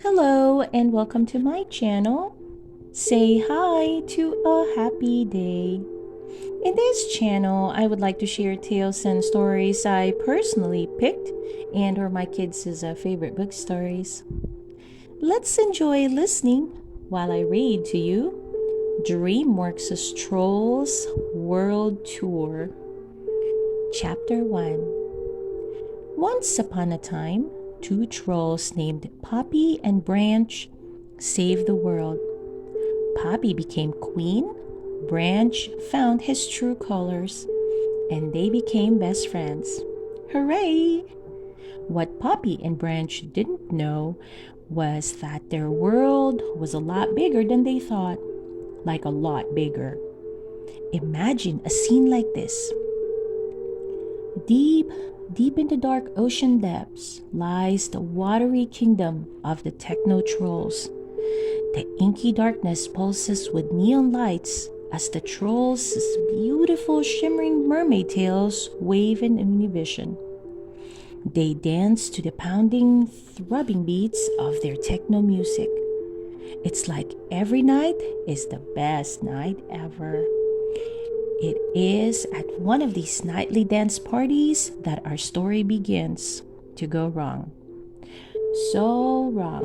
Hello and welcome to my channel. Say hi to a happy day. In this channel, I would like to share tales and stories I personally picked and or my kids' favorite book stories. Let's enjoy listening while I read to you Dreamworks' Trolls World Tour, Chapter 1. Once upon a time, two trolls named Poppy and Branch saved the world. Poppy became queen, Branch found his true colors, and they became best friends. Hooray! What Poppy and Branch didn't know was that their world was a lot bigger than they thought, like a lot bigger. Imagine a scene like this. Deep, deep in the dark ocean depths lies the watery kingdom of the techno trolls. The inky darkness pulses with neon lights as the trolls' beautiful shimmering mermaid tails wave in univision. They dance to the pounding, throbbing beats of their techno music. It's like every night is the best night ever. It is at one of these nightly dance parties that our story begins to go wrong. So wrong.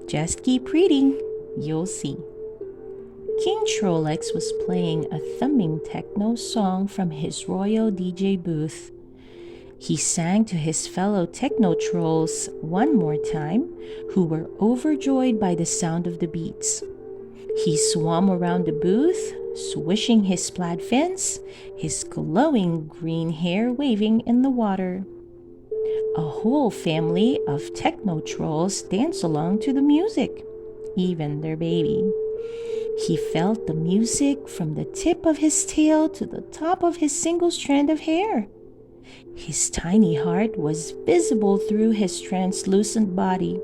Just keep reading, you'll see. King Trolex was playing a thumping techno song from his royal DJ booth. He sang to his fellow techno trolls one more time, who were overjoyed by the sound of the beats. He swam around the booth, swishing his plaid fins, his glowing green hair waving in the water. A whole family of techno trolls danced along to the music, even their baby. He felt the music from the tip of his tail to the top of his single strand of hair. His tiny heart was visible through his translucent body,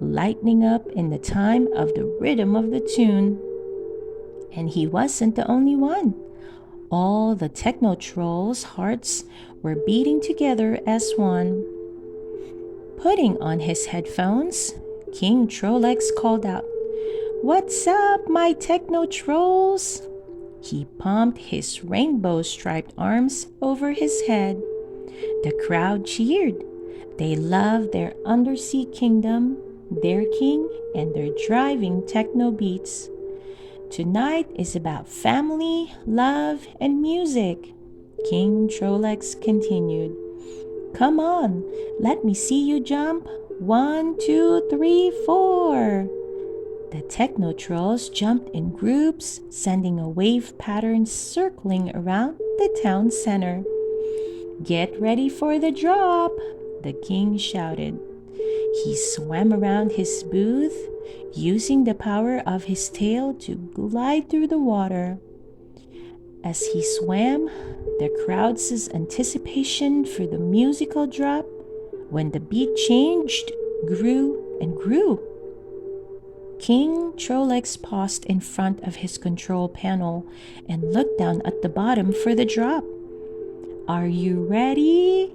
lightening up in the time of the rhythm of the tune. And he wasn't the only one. All the techno trolls' hearts were beating together as one. Putting on his headphones, King Trolex called out, "What's up, my techno trolls?" He pumped his rainbow-striped arms over his head. The crowd cheered. They loved their undersea kingdom, their king, and their driving techno beats. Tonight is about family, love, and music, King Trolex continued. Come on, let me see you jump. 1, 2, 3, 4. The techno trolls jumped in groups, sending a wave pattern circling around the town center. Get ready for the drop, the king shouted. He swam around his booth, using the power of his tail to glide through the water. As he swam, the crowd's anticipation for the musical drop, when the beat changed, grew and grew. King Trolex paused in front of his control panel and looked down at the bottom for the drop. Are you ready?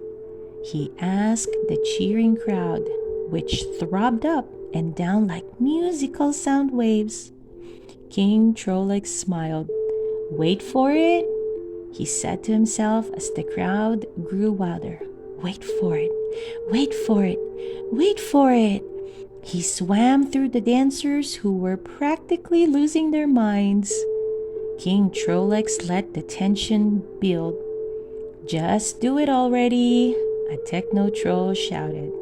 He asked the cheering crowd, which throbbed up and down like musical sound waves. King Trolex smiled. Wait for it, he said to himself as the crowd grew wilder. Wait for it, wait for it, wait for it. He swam through the dancers who were practically losing their minds. King Trolex let the tension build. Just do it already, a techno troll shouted.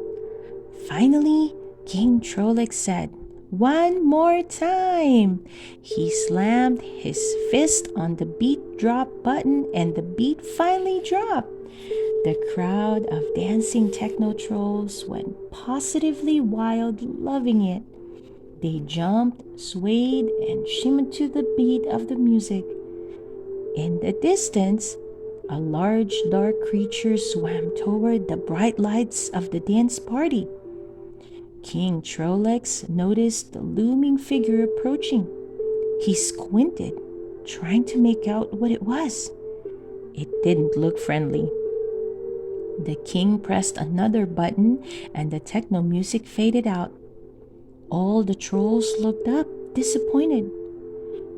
Finally, King Trolex said, one more time. He slammed his fist on the beat drop button and the beat finally dropped. The crowd of dancing techno trolls went positively wild, loving it. They jumped, swayed, and shimmered to the beat of the music. In the distance, a large dark creature swam toward the bright lights of the dance party. King Trolex noticed the looming figure approaching. He squinted, trying to make out what it was. It didn't look friendly. The king pressed another button and the techno music faded out. All the trolls looked up, disappointed.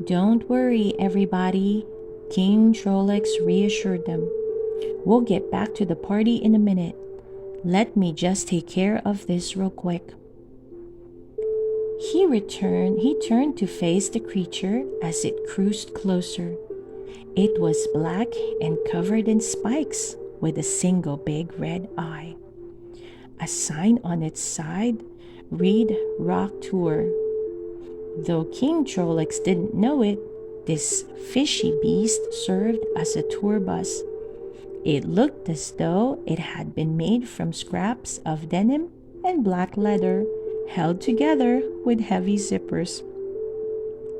"Don't worry, everybody," King Trollex reassured them. "We'll get back to the party in a minute. Let me just take care of this real quick." He turned to face the creature as it cruised closer. It was black and covered in spikes with a single big red eye. A sign on its side read "Rock Tour." Though King Trollex didn't know it, this fishy beast served as a tour bus. It looked as though it had been made from scraps of denim and black leather, held together with heavy zippers.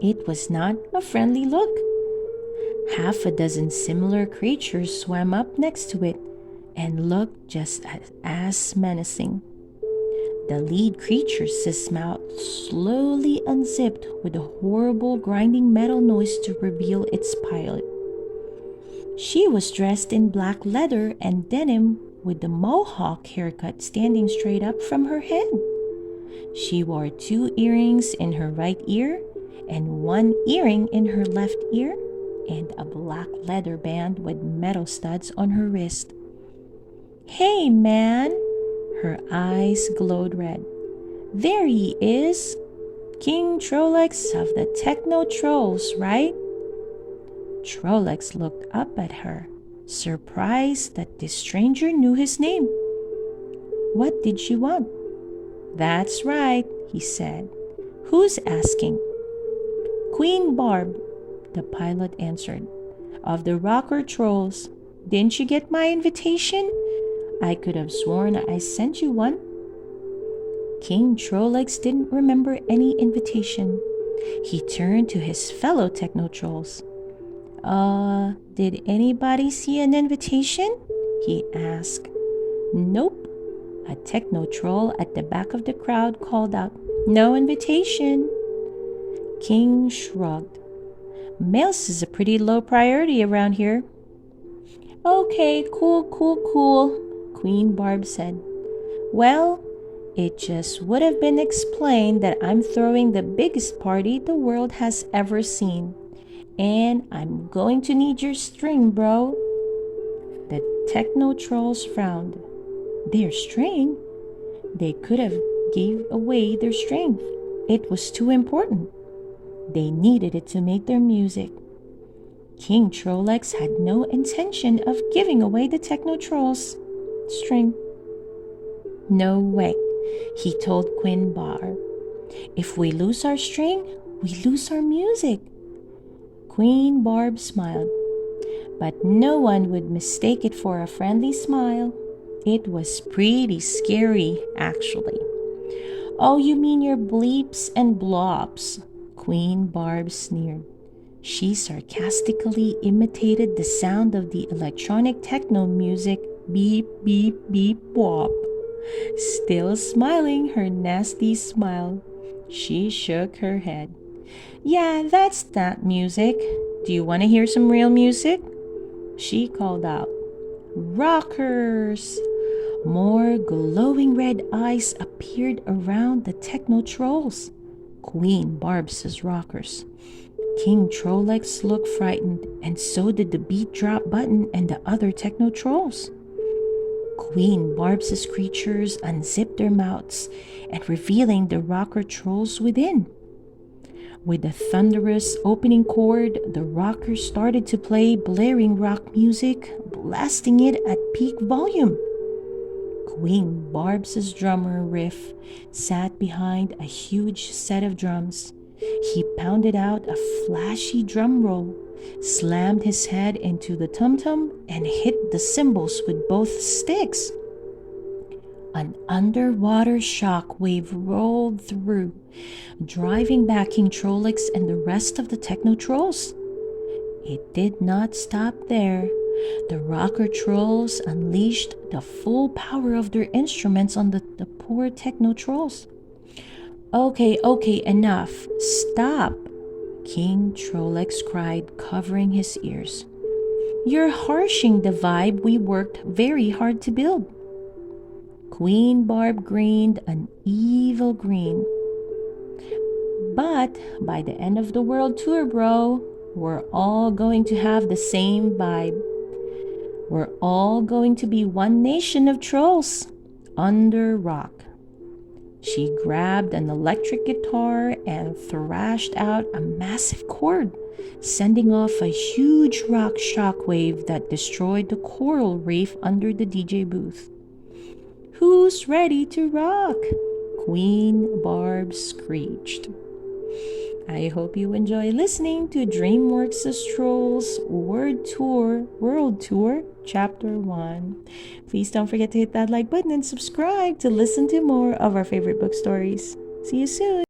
It was not a friendly look. Half a dozen similar creatures swam up next to it and looked just as menacing. The lead creature's mouth slowly unzipped with a horrible grinding metal noise to reveal its pilot. She was dressed in black leather and denim with the mohawk haircut standing straight up from her head. She wore 2 earrings in her right ear and 1 earring in her left ear and a black leather band with metal studs on her wrist. "Hey, man!" Her eyes glowed red. "There he is! King Trollex of the Techno Trolls, right?" Trollex looked up at her, surprised that this stranger knew his name. "What did you want?" "That's right," he said. "Who's asking?" "Queen Barb," the pilot answered, "of the Rocker Trolls. Didn't you get my invitation? I could have sworn I sent you one." King Trollex didn't remember any invitation. He turned to his fellow Techno Trolls. Did anybody see an invitation?" he asked. "Nope." A Techno Troll at the back of the crowd called out, "No invitation." King shrugged. "Mails is a pretty low priority around here." "Okay, cool. Queen Barb said. "Well, it just would have been explained that I'm throwing the biggest party the world has ever seen. And I'm going to need your string, bro." The Techno Trolls frowned. Their string? They could have gave away their string. It was too important. They needed it to make their music. King Trollex had no intention of giving away the Techno Trolls' string. "No way," he told Queen Barb. "If we lose our string, we lose our music." Queen Barb smiled, but no one would mistake it for a friendly smile. It was pretty scary, actually. "Oh, you mean your bleeps and blobs," Queen Barb sneered. She sarcastically imitated the sound of the electronic techno music beep, beep, beep, wop. Still smiling her nasty smile, she shook her head. "Yeah, that's that music. Do you want to hear some real music?" She called out. "Rockers!" More glowing red eyes appeared around the Techno Trolls. Queen Barb's rockers. King Trollex looked frightened, and so did the beat drop button and the other Techno Trolls. Queen Barb's creatures unzipped their mouths and revealing the rocker trolls within. With a thunderous opening chord, the rockers started to play blaring rock music, blasting it at peak volume. Queen Barb's drummer Riff sat behind a huge set of drums. He pounded out a flashy drum roll, slammed his head into the tum-tum, and hit the cymbals with both sticks. An underwater shock wave rolled through, driving back King Trollex and the rest of the Techno Trolls. It did not stop there. The rocker trolls unleashed the full power of their instruments on the poor Techno Trolls. Okay, enough. Stop, King Trollex cried, covering his ears. You're harshing the vibe we worked very hard to build. Queen Barb grinned an evil grin. But by the end of the world tour, bro, we're all going to have the same vibe. We're all going to be one nation of trolls under rock. She grabbed an electric guitar and thrashed out a massive chord, sending off a huge rock shockwave that destroyed the coral reef under the DJ booth. "Who's ready to rock?" Queen Barb screeched. I hope you enjoy listening to Dreamworks' Trolls World Tour, Chapter 1. Please don't forget to hit that like button and subscribe to listen to more of our favorite book stories. See you soon!